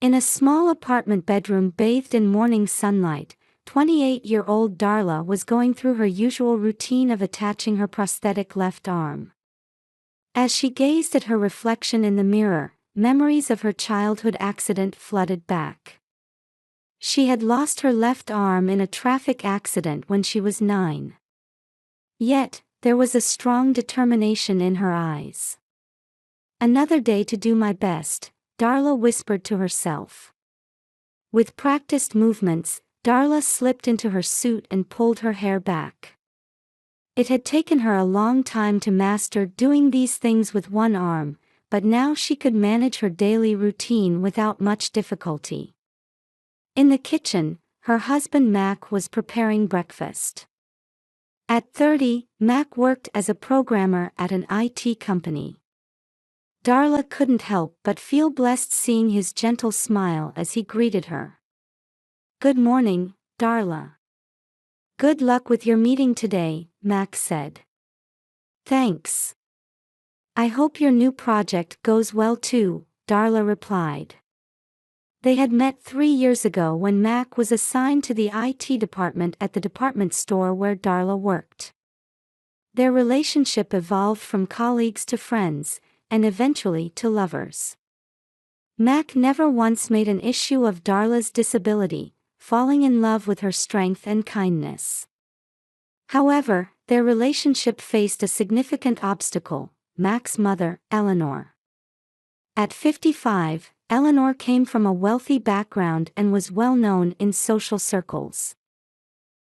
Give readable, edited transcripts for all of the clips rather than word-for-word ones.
In a small apartment bedroom bathed in morning sunlight, 28-year-old Darla was going through her usual routine of attaching her prosthetic left arm. As she gazed at her reflection in the mirror, memories of her childhood accident flooded back. She had lost her left arm in a traffic accident when she was 9. Yet, there was a strong determination in her eyes. "Another day to do my best," Darla whispered to herself. With practiced movements, Darla slipped into her suit and pulled her hair back. It had taken her a long time to master doing these things with one arm, but now she could manage her daily routine without much difficulty. In the kitchen, her husband Mac was preparing breakfast. At 30, Mac worked as a programmer at an IT company. Darla couldn't help but feel blessed seeing his gentle smile as he greeted her. "Good morning, Darla." "Good luck with your meeting today," Mac said. "Thanks. I hope your new project goes well too," Darla replied. They had met 3 years ago when Mac was assigned to the IT department at the department store where Darla worked. Their relationship evolved from colleagues to friends, and eventually to lovers. Mac never once made an issue of Darla's disability, falling in love with her strength and kindness. However, their relationship faced a significant obstacle: Mac's mother, Eleanor. At 55, Eleanor came from a wealthy background and was well known in social circles.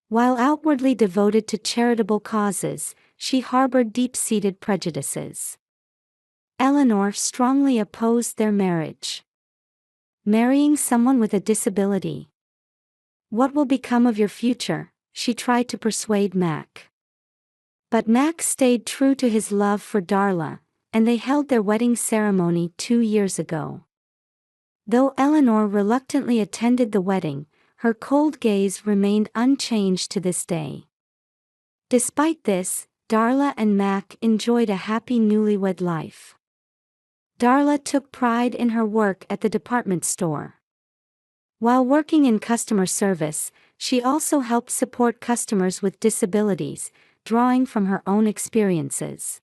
While outwardly devoted to charitable causes, she harbored deep-seated prejudices. Eleanor strongly opposed their marriage. "Marrying someone with a disability? What will become of your future?" she tried to persuade Mac. But Mac stayed true to his love for Darla, and they held their wedding ceremony 2 years ago. Though Eleanor reluctantly attended the wedding, her cold gaze remained unchanged to this day. Despite this, Darla and Mac enjoyed a happy newlywed life. Darla took pride in her work at the department store. While working in customer service, she also helped support customers with disabilities, drawing from her own experiences.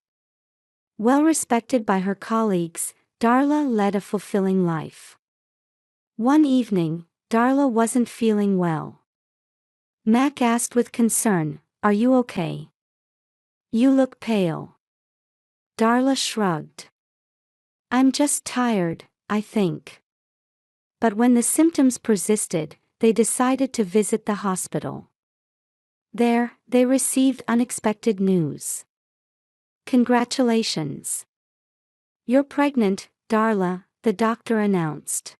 Well respected by her colleagues, Darla led a fulfilling life. One evening, Darla wasn't feeling well. Mac asked with concern, "Are you okay? You look pale." Darla shrugged. "I'm just tired, I think." But when the symptoms persisted, they decided to visit the hospital. There, they received unexpected news. "Congratulations. You're pregnant, Darla," the doctor announced.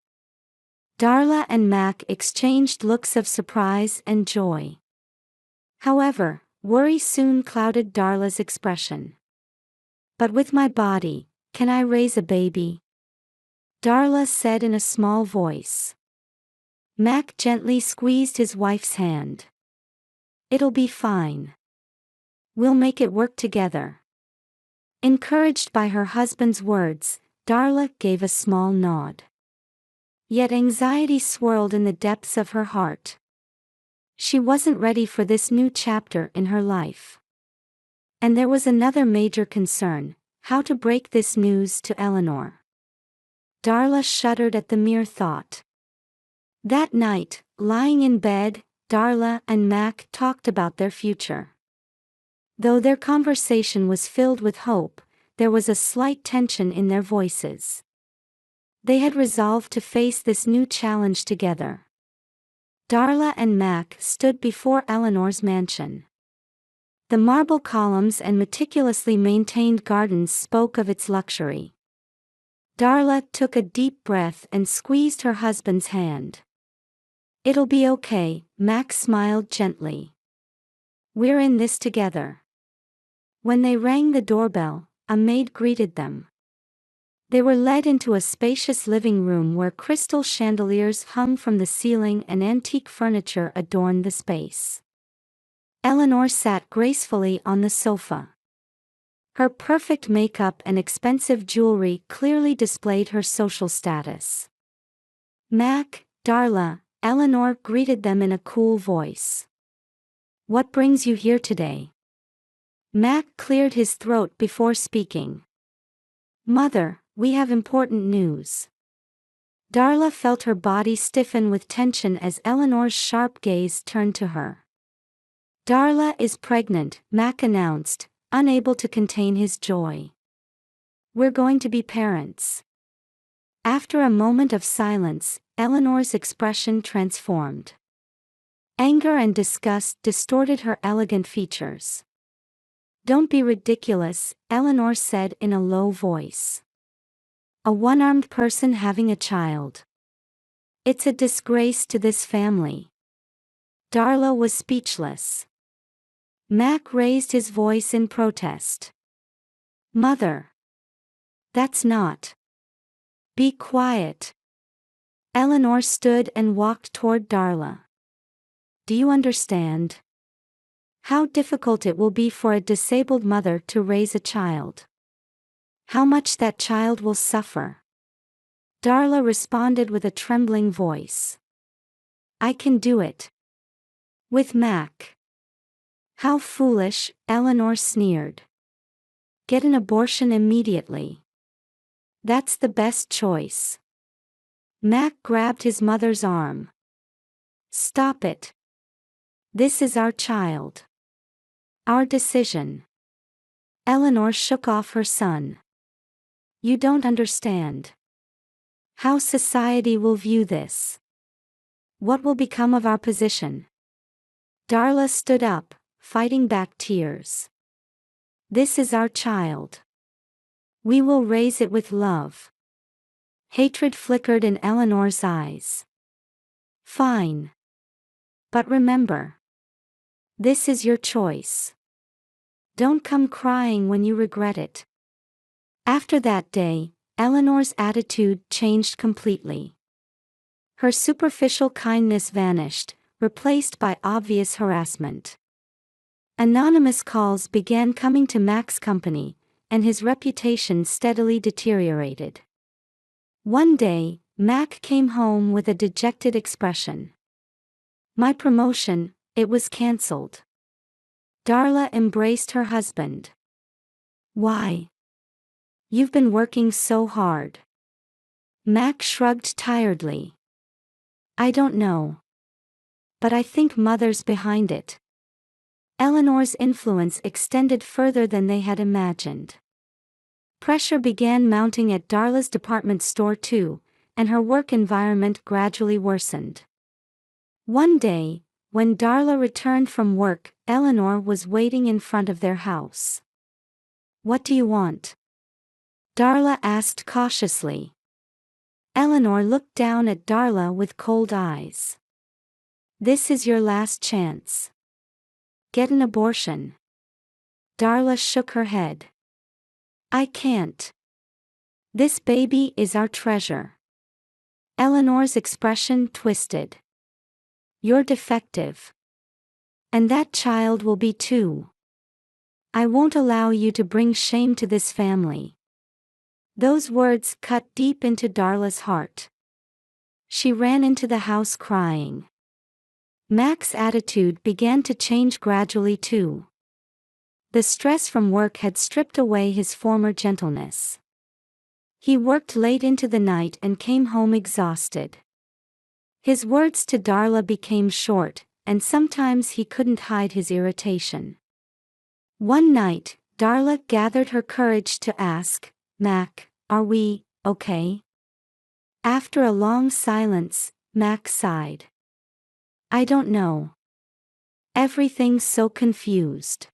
Darla and Mac exchanged looks of surprise and joy. However, worry soon clouded Darla's expression. "But with my body, can I raise a baby?" Darla said in a small voice. Mac gently squeezed his wife's hand. "It'll be fine. We'll make it work together." Encouraged by her husband's words, Darla gave a small nod. Yet anxiety swirled in the depths of her heart. She wasn't ready for this new chapter in her life. And there was another major concern: how to break this news to Eleanor. Darla shuddered at the mere thought. That night, lying in bed, Darla and Mac talked about their future. Though their conversation was filled with hope, there was a slight tension in their voices. They had resolved to face this new challenge together. Darla and Mac stood before Eleanor's mansion. The marble columns and meticulously maintained gardens spoke of its luxury. Darla took a deep breath and squeezed her husband's hand. "It'll be okay," Mac smiled gently. "We're in this together." When they rang the doorbell, a maid greeted them. They were led into a spacious living room where crystal chandeliers hung from the ceiling and antique furniture adorned the space. Eleanor sat gracefully on the sofa. Her perfect makeup and expensive jewelry clearly displayed her social status. Mac, Darla, Eleanor greeted them in a cool voice. What brings you here today? Mac cleared his throat before speaking. Mother, we have important news. Darla felt her body stiffen with tension as Eleanor's sharp gaze turned to her. Darla is pregnant, Mac announced, unable to contain his joy. We're going to be parents. After a moment of silence, Eleanor's expression transformed. Anger and disgust distorted her elegant features. Don't be ridiculous, Eleanor said in a low voice. A one-armed person having a child. It's a disgrace to this family. Darla was speechless. Mac raised his voice in protest. Mother. That's not. Be quiet. Eleanor stood and walked toward Darla. Do you understand? How difficult it will be for a disabled mother to raise a child. How much that child will suffer. Darla responded with a trembling voice. I can do it. With Mac. How foolish, Eleanor sneered. Get an abortion immediately. That's the best choice. Mac grabbed his mother's arm. Stop it. This is our child. Our decision. Eleanor shook off her son. You don't understand. How society will view this. What will become of our position? Darla stood up, fighting back tears. This is our child. We will raise it with love. Hatred flickered in Eleanor's eyes. Fine. But remember. This is your choice. Don't come crying when you regret it. After that day, Eleanor's attitude changed completely. Her superficial kindness vanished, replaced by obvious harassment. Anonymous calls began coming to Mac's company, and his reputation steadily deteriorated. One day, Mac came home with a dejected expression. My promotion, it was cancelled. Darla embraced her husband. Why? You've been working so hard. Mac shrugged tiredly. I don't know. But I think Mother's behind it. Eleanor's influence extended further than they had imagined. Pressure began mounting at Darla's department store too, and her work environment gradually worsened. One day, when Darla returned from work, Eleanor was waiting in front of their house. What do you want? Darla asked cautiously. Eleanor looked down at Darla with cold eyes. This is your last chance. Get an abortion. Darla shook her head. I can't. This baby is our treasure. Eleanor's expression twisted. You're defective. And that child will be too. I won't allow you to bring shame to this family. Those words cut deep into Darla's heart. She ran into the house crying. Mac's attitude began to change gradually too. The stress from work had stripped away his former gentleness. He worked late into the night and came home exhausted. His words to Darla became short, and sometimes he couldn't hide his irritation. One night, Darla gathered her courage to ask, Mac, are we okay? After a long silence, Mac sighed. I don't know. Everything's so confused.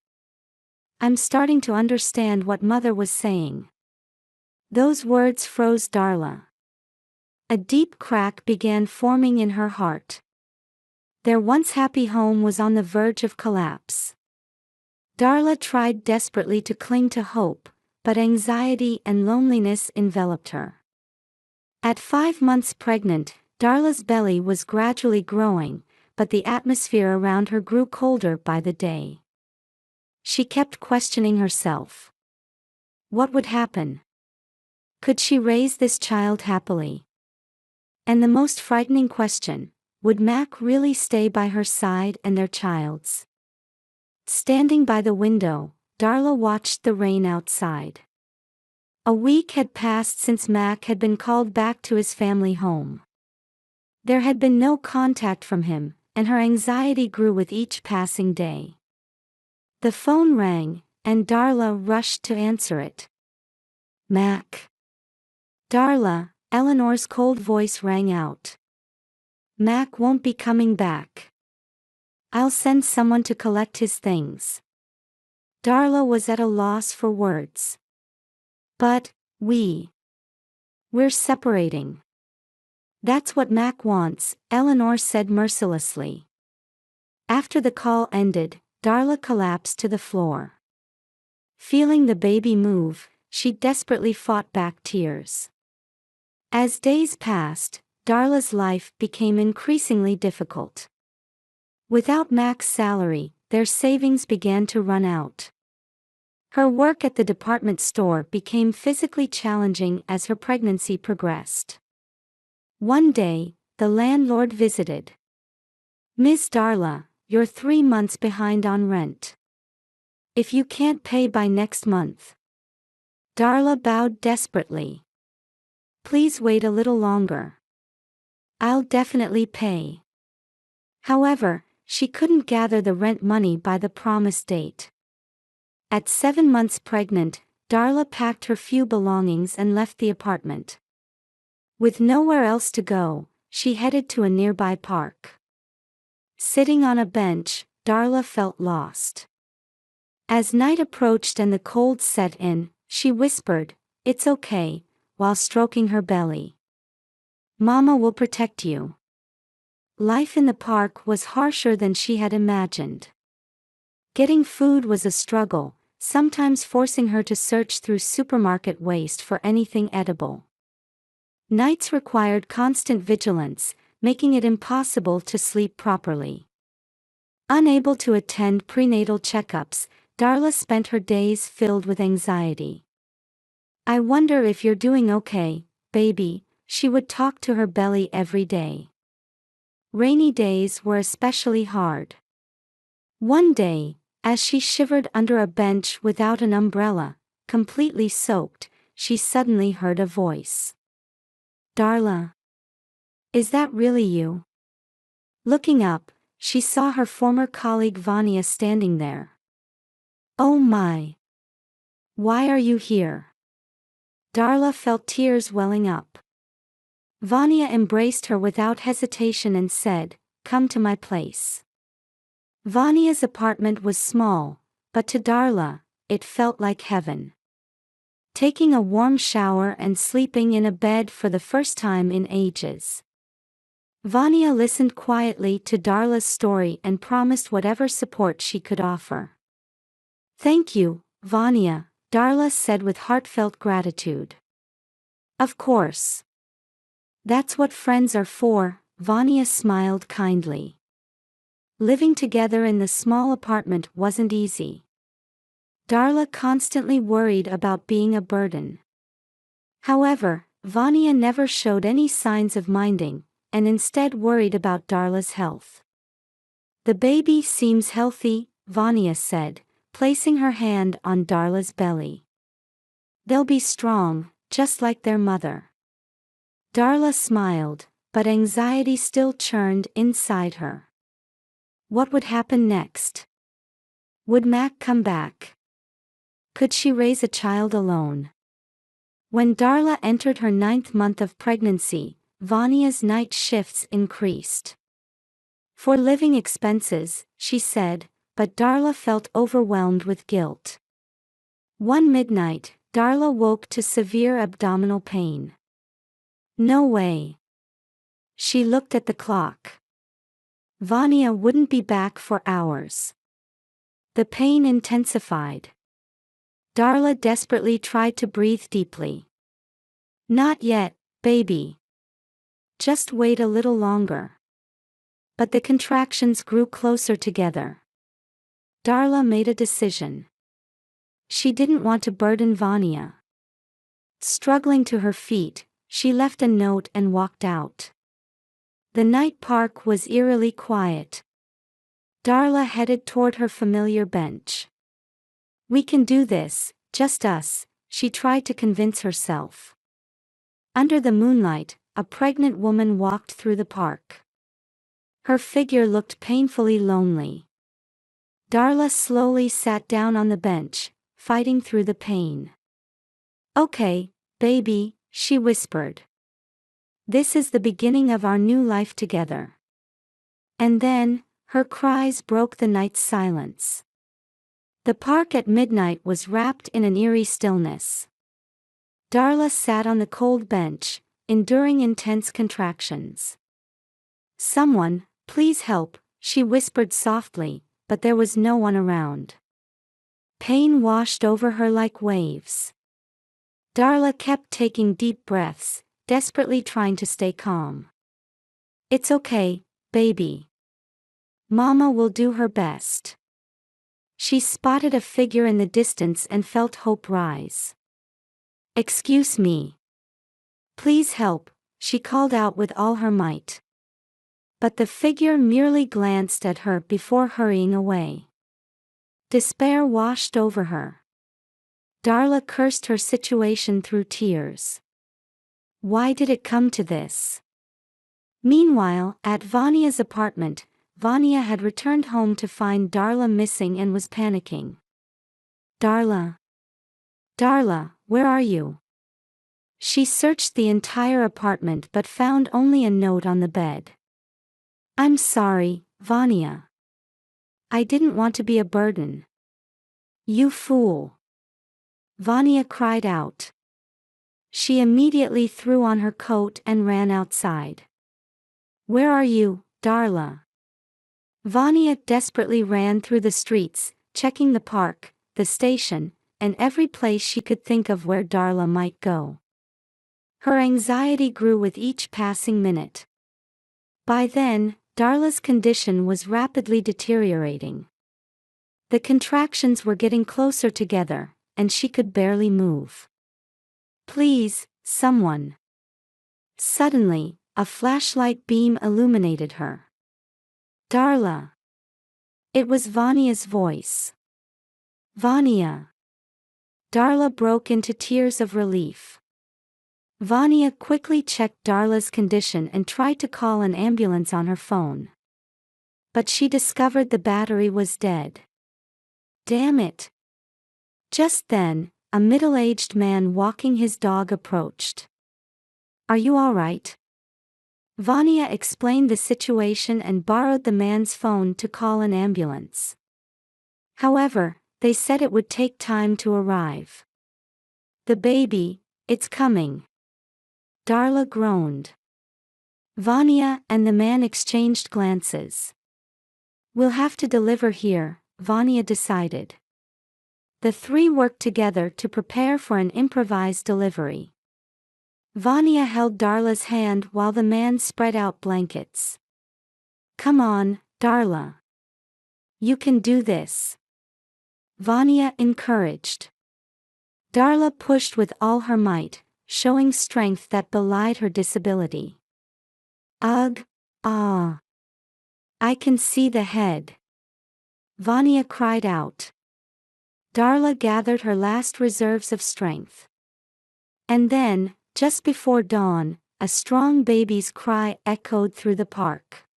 I'm starting to understand what Mother was saying. Those words froze Darla. A deep crack began forming in her heart. Their once happy home was on the verge of collapse. Darla tried desperately to cling to hope, but anxiety and loneliness enveloped her. At 5 months pregnant, Darla's belly was gradually growing, but the atmosphere around her grew colder by the day. She kept questioning herself. What would happen? Could she raise this child happily? And the most frightening question, would Mac really stay by her side and their child's? Standing by the window, Darla watched the rain outside. A week had passed since Mac had been called back to his family home. There had been no contact from him, and her anxiety grew with each passing day. The phone rang, and Darla rushed to answer it. Mac. Darla, Eleanor's cold voice rang out. Mac won't be coming back. I'll send someone to collect his things. Darla was at a loss for words. But, we're separating. That's what Mac wants, Eleanor said mercilessly. After the call ended, Darla collapsed to the floor. Feeling the baby move, she desperately fought back tears. As days passed, Darla's life became increasingly difficult. Without Mac's salary, their savings began to run out. Her work at the department store became physically challenging as her pregnancy progressed. One day, the landlord visited. Ms. Darla, you're 3 months behind on rent. If you can't pay by next month. Darla bowed desperately. Please wait a little longer. I'll definitely pay. However, she couldn't gather the rent money by the promised date. At 7 months pregnant, Darla packed her few belongings and left the apartment. With nowhere else to go, she headed to a nearby park. Sitting on a bench, Darla felt lost. As night approached and the cold set in, she whispered, "It's okay," while stroking her belly. "Mama will protect you." Life in the park was harsher than she had imagined. Getting food was a struggle, sometimes forcing her to search through supermarket waste for anything edible. Nights required constant vigilance, making it impossible to sleep properly. Unable to attend prenatal checkups, Darla spent her days filled with anxiety. "I wonder if you're doing okay, baby," she would talk to her belly every day. Rainy days were especially hard. One day, as she shivered under a bench without an umbrella, completely soaked, she suddenly heard a voice. "Darla? Is that really you?" Looking up, she saw her former colleague Vanya standing there. "Oh my! Why are you here?" Darla felt tears welling up. Vanya embraced her without hesitation and said, "Come to my place." Vanya's apartment was small, but to Darla, it felt like heaven. Taking a warm shower and sleeping in a bed for the first time in ages. Vanya listened quietly to Darla's story and promised whatever support she could offer. "Thank you, Vanya," Darla said with heartfelt gratitude. "Of course. That's what friends are for," Vanya smiled kindly. Living together in the small apartment wasn't easy. Darla constantly worried about being a burden. However, Vanya never showed any signs of minding, and instead worried about Darla's health. "The baby seems healthy," Vanya said, placing her hand on Darla's belly. "They'll be strong, just like their mother." Darla smiled, but anxiety still churned inside her. What would happen next? Would Mac come back? Could she raise a child alone? When Darla entered her 9th month of pregnancy, Vanya's night shifts increased. "For living expenses," she said, but Darla felt overwhelmed with guilt. One midnight, Darla woke to severe abdominal pain. No way. She looked at the clock. Vanya wouldn't be back for hours. The pain intensified. Darla desperately tried to breathe deeply. "Not yet, baby. Just wait a little longer." But the contractions grew closer together. Darla made a decision. She didn't want to burden Vanya. Struggling to her feet, she left a note and walked out. The night park was eerily quiet. Darla headed toward her familiar bench. "We can do this, just us," she tried to convince herself. Under the moonlight, a pregnant woman walked through the park. Her figure looked painfully lonely. Darla slowly sat down on the bench, fighting through the pain. "Okay, baby," she whispered. "This is the beginning of our new life together." And then, her cries broke the night's silence. The park at midnight was wrapped in an eerie stillness. Darla sat on the cold bench, enduring intense contractions. "Someone, please help," she whispered softly, but there was no one around. Pain washed over her like waves. Darla kept taking deep breaths, desperately trying to stay calm. "It's okay, baby. Mama will do her best." She spotted a figure in the distance and felt hope rise. "Excuse me. Please help," she called out with all her might. But the figure merely glanced at her before hurrying away. Despair washed over her. Darla cursed her situation through tears. Why did it come to this? Meanwhile, at Vania's apartment, Vania had returned home to find Darla missing and was panicking. "Darla? Darla, where are you?" She searched the entire apartment but found only a note on the bed. "I'm sorry, Vania. I didn't want to be a burden." "You fool!" Vania cried out. She immediately threw on her coat and ran outside. "Where are you, Darla?" Vania desperately ran through the streets, checking the park, the station, and every place she could think of where Darla might go. Her anxiety grew with each passing minute. By then, Darla's condition was rapidly deteriorating. The contractions were getting closer together, and she could barely move. "Please, someone." Suddenly, a flashlight beam illuminated her. "Darla." It was Vania's voice. "Vania." Darla broke into tears of relief. Vania quickly checked Darla's condition and tried to call an ambulance on her phone. But she discovered the battery was dead. Damn it! Just then, a middle-aged man walking his dog approached. "Are you all right?" Vania explained the situation and borrowed the man's phone to call an ambulance. However, they said it would take time to arrive. "The baby, it's coming." Darla groaned. Vania and the man exchanged glances. "We'll have to deliver here," Vania decided. The three worked together to prepare for an improvised delivery. Vania held Darla's hand while the man spread out blankets. "Come on, Darla. You can do this." Vania encouraged. Darla pushed with all her might, showing strength that belied her disability. "Ugh, ah. I can see the head." Vania cried out. Darla gathered her last reserves of strength. And then, just before dawn, a strong baby's cry echoed through the park.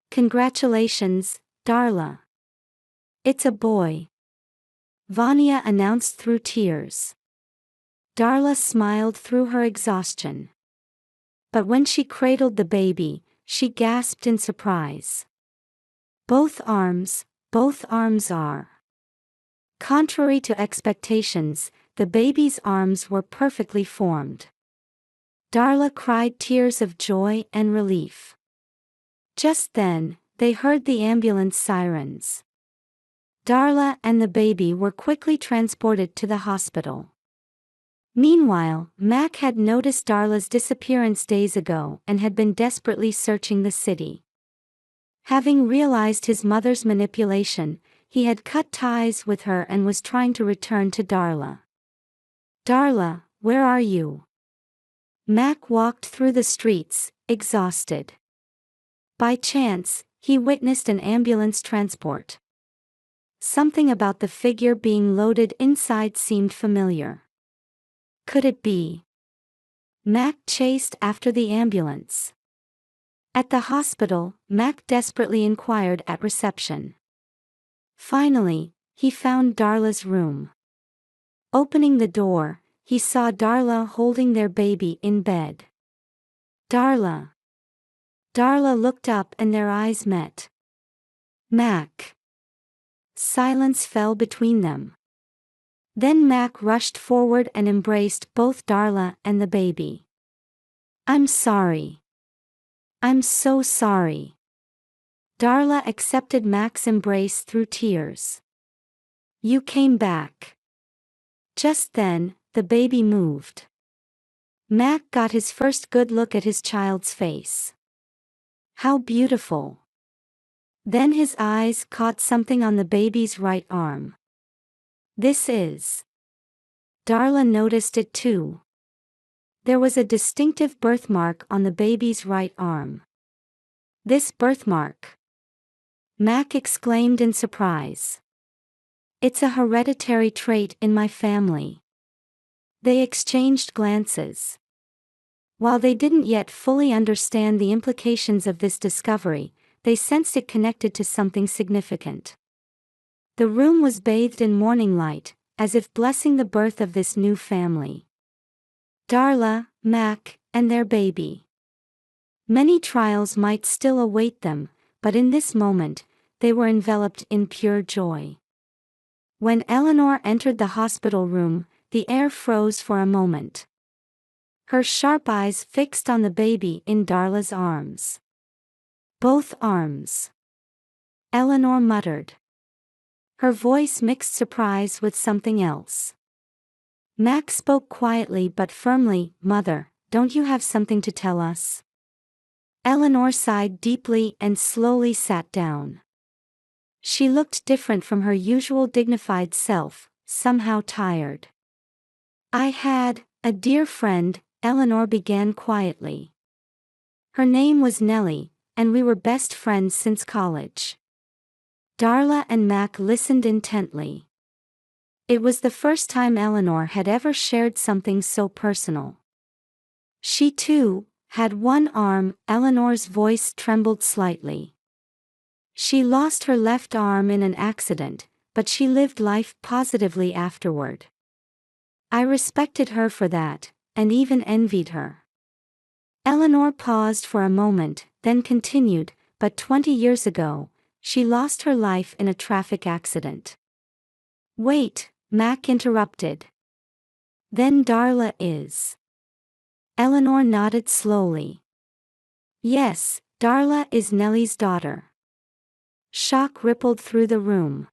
"Congratulations, Darla. It's a boy," Vania announced through tears. Darla smiled through her exhaustion. But when she cradled the baby, she gasped in surprise. Both arms are." Contrary to expectations, the baby's arms were perfectly formed. Darla cried tears of joy and relief. Just then, they heard the ambulance sirens. Darla and the baby were quickly transported to the hospital. Meanwhile, Mac had noticed Darla's disappearance days ago and had been desperately searching the city. Having realized his mother's manipulation, he had cut ties with her and was trying to return to Darla. "Darla, where are you?" Mac walked through the streets, exhausted. By chance, he witnessed an ambulance transport. Something about the figure being loaded inside seemed familiar. Could it be? Mac chased after the ambulance. At the hospital, Mac desperately inquired at reception. Finally, he found Darla's room. Opening the door, he saw Darla holding their baby in bed. Darla. Darla looked up and their eyes met. Mac. Silence fell between them. Then Mac rushed forward and embraced both Darla and the baby. I'm sorry. I'm so sorry. Darla accepted Mac's embrace through tears. You came back. Just then, the baby moved. Mac got his first good look at his child's face. How beautiful. Then his eyes caught something on the baby's right arm. This is. Darla noticed it too. There was a distinctive birthmark on the baby's right arm. This birthmark. Mac exclaimed in surprise. It's a hereditary trait in my family. They exchanged glances. While they didn't yet fully understand the implications of this discovery, they sensed it connected to something significant. The room was bathed in morning light, as if blessing the birth of this new family. Darla, Mac, and their baby. Many trials might still await them, but in this moment, they were enveloped in pure joy. When Eleanor entered the hospital room, the air froze for a moment. Her sharp eyes fixed on the baby in Darla's arms. Both arms. Eleanor muttered. Her voice mixed surprise with something else. Mac spoke quietly but firmly, Mother, don't you have something to tell us? Eleanor sighed deeply and slowly sat down. She looked different from her usual dignified self, somehow tired. I had a dear friend, Eleanor began quietly. Her name was Nellie, and we were best friends since college. Darla and Mac listened intently. It was the first time Eleanor had ever shared something so personal. She too had one arm. Eleanor's voice trembled slightly. She lost her left arm in an accident, but she lived life positively afterward. I respected her for that, and even envied her. Eleanor paused for a moment, then continued, but 20 years ago, she lost her life in a traffic accident. Wait, Mac interrupted. Then Darla is. Eleanor nodded slowly. Yes, Darla is Nellie's daughter. Shock rippled through the room.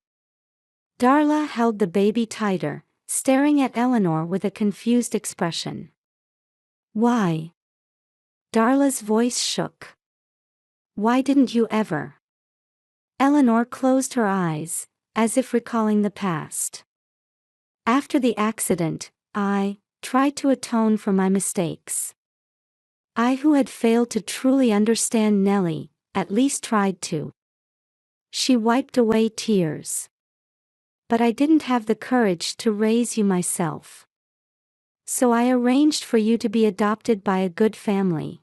Darla held the baby tighter, staring at Eleanor with a confused expression. Why? Darla's voice shook. Why didn't you ever? Eleanor closed her eyes, as if recalling the past. After the accident, I tried to atone for my mistakes. I who had failed to truly understand Nellie, at least tried to. She wiped away tears. But I didn't have the courage to raise you myself. So I arranged for you to be adopted by a good family.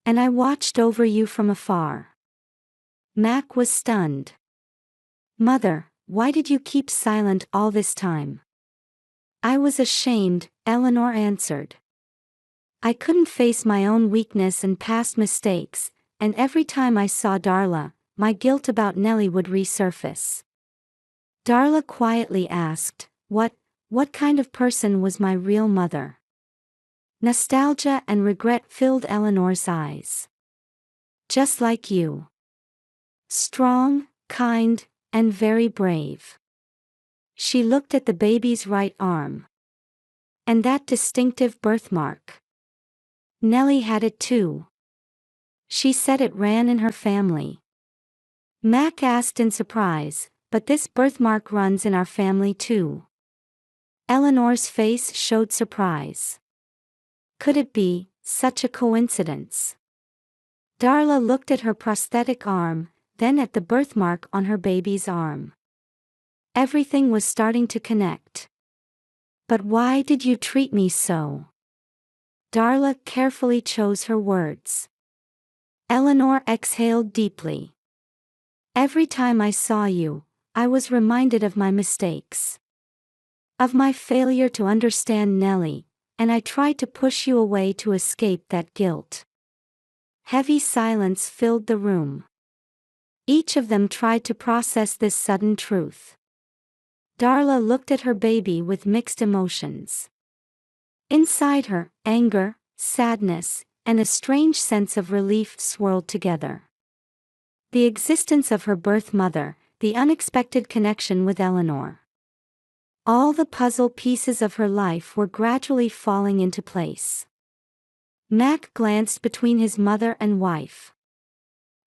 And I watched over you from afar. Mac was stunned. Mother, why did you keep silent all this time? I was ashamed, Eleanor answered. I couldn't face my own weakness and past mistakes, and every time I saw Darla, my guilt about Nellie would resurface. Darla quietly asked, What kind of person was my real mother? Nostalgia and regret filled Eleanor's eyes. Just like you. Strong, kind, and very brave. She looked at the baby's right arm. And that distinctive birthmark. Nellie had it too. She said it ran in her family. Mac asked in surprise, but this birthmark runs in our family too. Eleanor's face showed surprise. Could it be such a coincidence? Darla looked at her prosthetic arm, then at the birthmark on her baby's arm. Everything was starting to connect. But why did you treat me so? Darla carefully chose her words. Eleanor exhaled deeply. Every time I saw you, I was reminded of my mistakes. Of my failure to understand Nellie, and I tried to push you away to escape that guilt. Heavy silence filled the room. Each of them tried to process this sudden truth. Darla looked at her baby with mixed emotions. Inside her, anger, sadness, and a strange sense of relief swirled together. The existence of her birth mother, the unexpected connection with Eleanor. All the puzzle pieces of her life were gradually falling into place. Mac glanced between his mother and wife.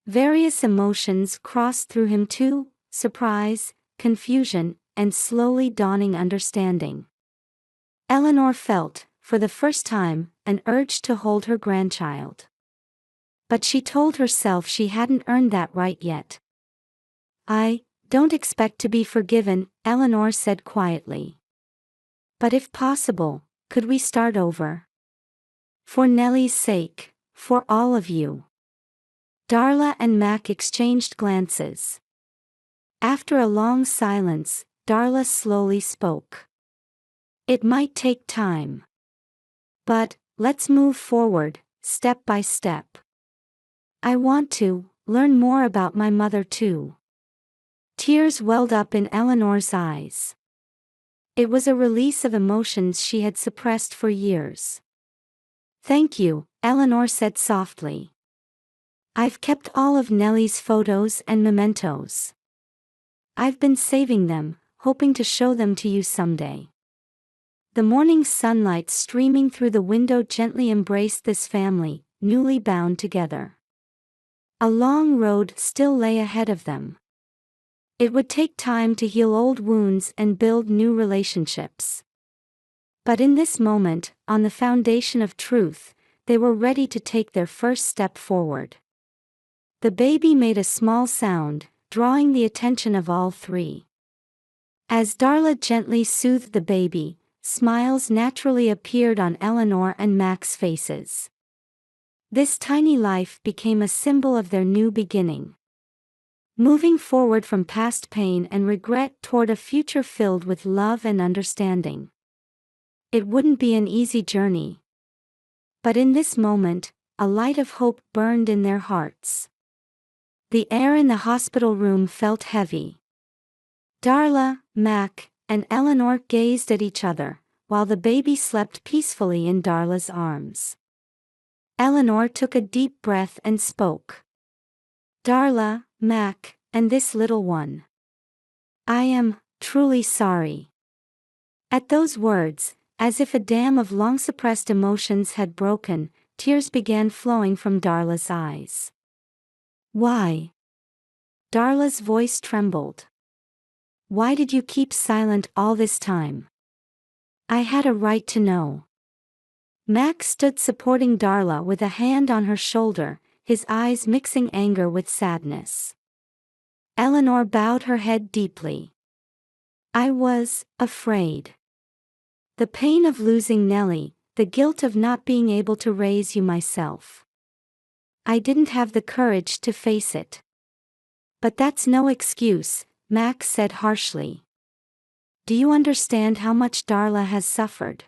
Various emotions crossed through him too: surprise, confusion, and slowly dawning understanding. Eleanor felt, for the first time, an urge to hold her grandchild. But she told herself she hadn't earned that right yet. I don't expect to be forgiven, Eleanor said quietly. But if possible, could we start over? For Nellie's sake, for all of you. Darla and Mac exchanged glances. After a long silence, Darla slowly spoke. It might take time. But, let's move forward, step by step. I want to learn more about my mother too. Tears welled up in Eleanor's eyes. It was a release of emotions she had suppressed for years. Thank you, Eleanor said softly. I've kept all of Nellie's photos and mementos. I've been saving them, hoping to show them to you someday. The morning sunlight streaming through the window gently embraced this family, newly bound together. A long road still lay ahead of them. It would take time to heal old wounds and build new relationships. But in this moment, on the foundation of truth, they were ready to take their first step forward. The baby made a small sound, drawing the attention of all three. As Darla gently soothed the baby, smiles naturally appeared on Eleanor and Mac's faces. This tiny life became a symbol of their new beginning. Moving forward from past pain and regret toward a future filled with love and understanding. It wouldn't be an easy journey. But in this moment, a light of hope burned in their hearts. The air in the hospital room felt heavy. Darla, Mac, and Eleanor gazed at each other, while the baby slept peacefully in Darla's arms. Eleanor took a deep breath and spoke. Darla, Mac, and this little one. I am truly sorry. At those words, as if a dam of long-suppressed emotions had broken, tears began flowing from Darla's eyes. Why? Darla's voice trembled. Why did you keep silent all this time? I had a right to know. Mac stood supporting Darla with a hand on her shoulder, his eyes mixing anger with sadness. Eleanor bowed her head deeply. I was afraid. The pain of losing Nellie, the guilt of not being able to raise you myself. I didn't have the courage to face it. But that's no excuse, Mac said harshly. Do you understand how much Darla has suffered?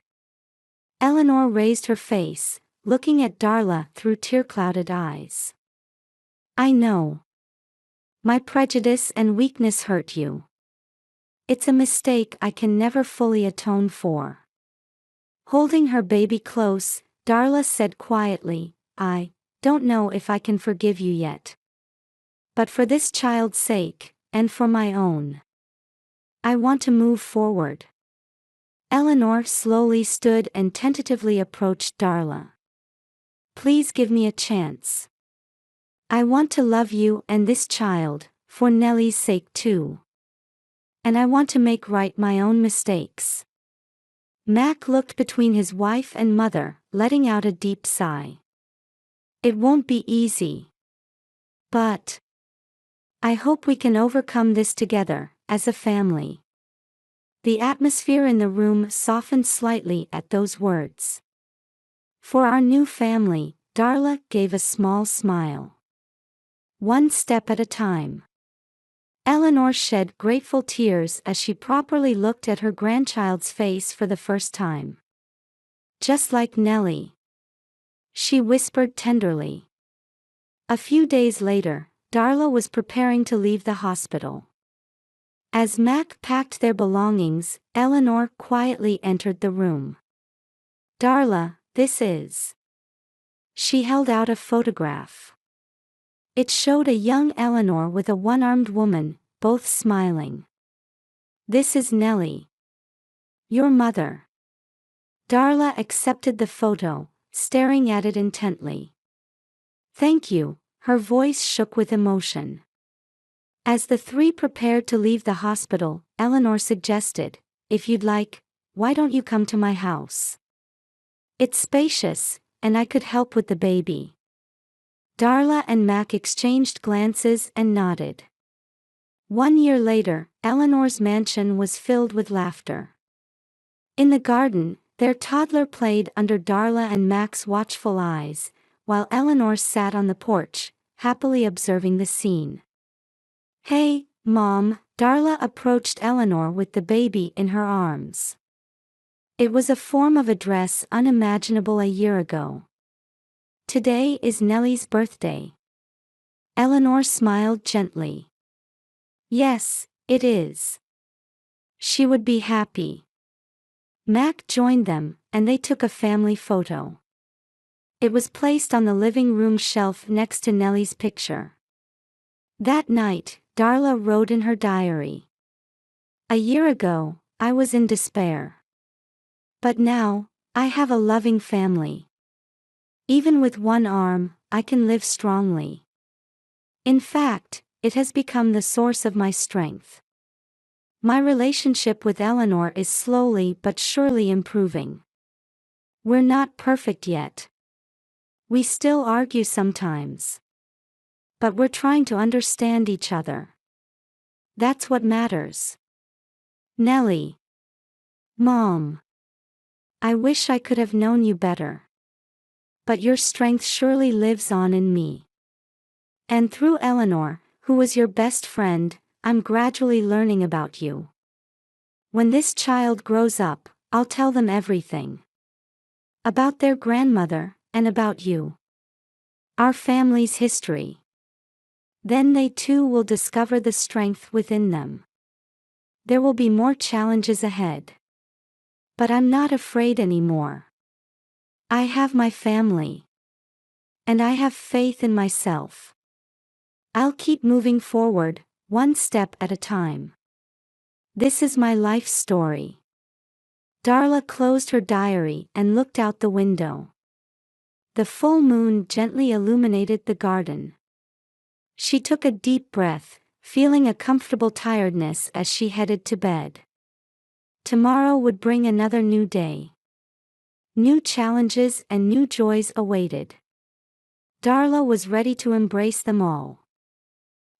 Eleanor raised her face, looking at Darla through tear-clouded eyes. I know. My prejudice and weakness hurt you. It's a mistake I can never fully atone for. Holding her baby close, Darla said quietly, I don't know if I can forgive you yet. But for this child's sake, and for my own, I want to move forward. Eleanor slowly stood and tentatively approached Darla. Please give me a chance. I want to love you and this child, for Nellie's sake too. And I want to make right my own mistakes. Mac looked between his wife and mother, letting out a deep sigh. It won't be easy. But I hope we can overcome this together, as a family. The atmosphere in the room softened slightly at those words. For our new family, Darla gave a small smile. One step at a time. Eleanor shed grateful tears as she properly looked at her grandchild's face for the first time. Just like Nellie, she whispered tenderly. A few days later, Darla was preparing to leave the hospital. As Mac packed their belongings, Eleanor quietly entered the room. Darla, this is. She held out a photograph. It showed a young Eleanor with a one-armed woman, both smiling. This is Nellie. Your mother. Darla accepted the photo, staring at it intently. Thank you, her voice shook with emotion. As the three prepared to leave the hospital, Eleanor suggested, if you'd like, why don't you come to my house? It's spacious, and I could help with the baby. Darla and Mac exchanged glances and nodded. 1 year later, Eleanor's mansion was filled with laughter. In the garden, their toddler played under Darla and Mac's watchful eyes, while Eleanor sat on the porch, happily observing the scene. Hey, Mom, Darla approached Eleanor with the baby in her arms. It was a form of address unimaginable a year ago. Today is Nellie's birthday. Eleanor smiled gently. Yes, it is. She would be happy. Mac joined them, and they took a family photo. It was placed on the living room shelf next to Nellie's picture. That night, Darla wrote in her diary. A year ago, I was in despair. But now, I have a loving family. Even with one arm, I can live strongly. In fact, it has become the source of my strength. My relationship with Eleanor is slowly but surely improving. We're not perfect yet. We still argue sometimes. But we're trying to understand each other. That's what matters. Nellie. Mom. I wish I could have known you better. But your strength surely lives on in me. And through Eleanor, who was your best friend, I'm gradually learning about you. When this child grows up, I'll tell them everything. About their grandmother, and about you. Our family's history. Then they too will discover the strength within them. There will be more challenges ahead. But I'm not afraid anymore. I have my family. And I have faith in myself. I'll keep moving forward, one step at a time. This is my life story. Darla closed her diary and looked out the window. The full moon gently illuminated the garden. She took a deep breath, feeling a comfortable tiredness as she headed to bed. Tomorrow would bring another new day. New challenges and new joys awaited. Darla was ready to embrace them all.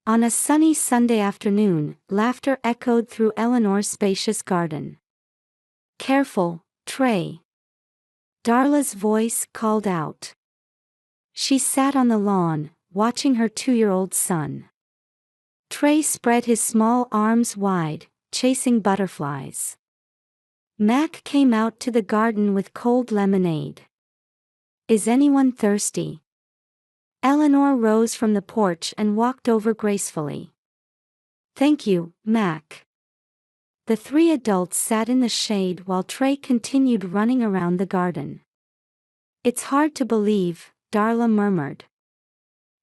On a sunny Sunday afternoon, laughter echoed through Eleanor's spacious garden. Careful, Trey. Darla's voice called out. She sat on the lawn, watching her 2-year-old son. Trey spread his small arms wide, chasing butterflies. Mac came out to the garden with cold lemonade. Is anyone thirsty? Eleanor rose from the porch and walked over gracefully. Thank you, Mac. The 3 adults sat in the shade while Trey continued running around the garden. It's hard to believe, Darla murmured.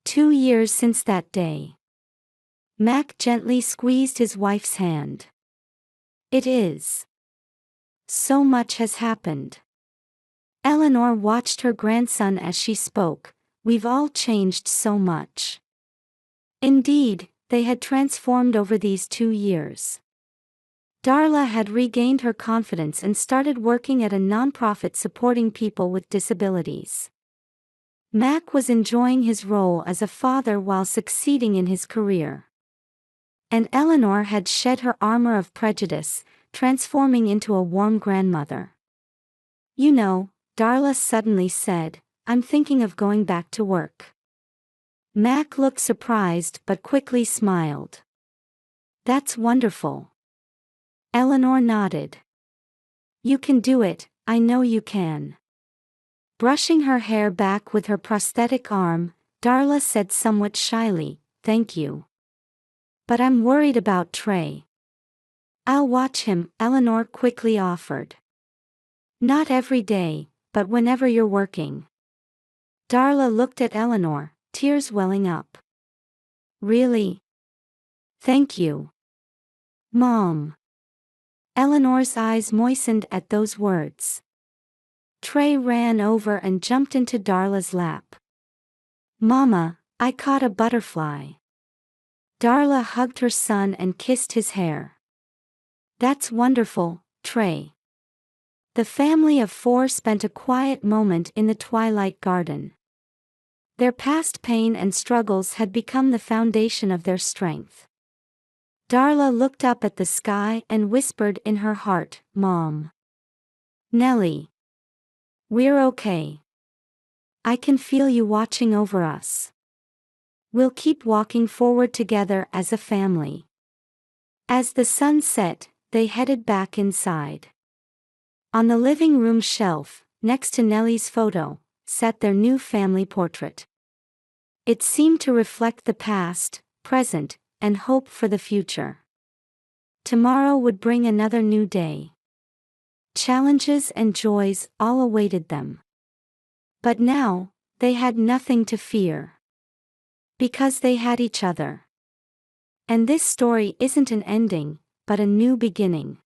2 years since that day. Mac gently squeezed his wife's hand. It is. So much has happened. Eleanor watched her grandson as she spoke. We've all changed so much. Indeed, they had transformed over these 2 years. Darla had regained her confidence and started working at a nonprofit supporting people with disabilities. Mac was enjoying his role as a father while succeeding in his career. And Eleanor had shed her armor of prejudice, transforming into a warm grandmother. You know, Darla suddenly said, I'm thinking of going back to work. Mac looked surprised but quickly smiled. That's wonderful. Eleanor nodded. You can do it, I know you can. Brushing her hair back with her prosthetic arm, Darla said somewhat shyly, thank you. But I'm worried about Trey. I'll watch him, Eleanor quickly offered. Not every day, but whenever you're working. Darla looked at Eleanor, tears welling up. Really? Thank you. Mom. Eleanor's eyes moistened at those words. Trey ran over and jumped into Darla's lap. Mama, I caught a butterfly. Darla hugged her son and kissed his hair. That's wonderful, Trey. The family of four spent a quiet moment in the twilight garden. Their past pain and struggles had become the foundation of their strength. Darla looked up at the sky and whispered in her heart, Mom. Nellie. We're okay. I can feel you watching over us. We'll keep walking forward together as a family. As the sun set, they headed back inside. On the living room shelf, next to Nellie's photo, sat their new family portrait. It seemed to reflect the past, present, and hope for the future. Tomorrow would bring another new day. Challenges and joys all awaited them. But now, they had nothing to fear. Because they had each other. And this story isn't an ending, but a new beginning.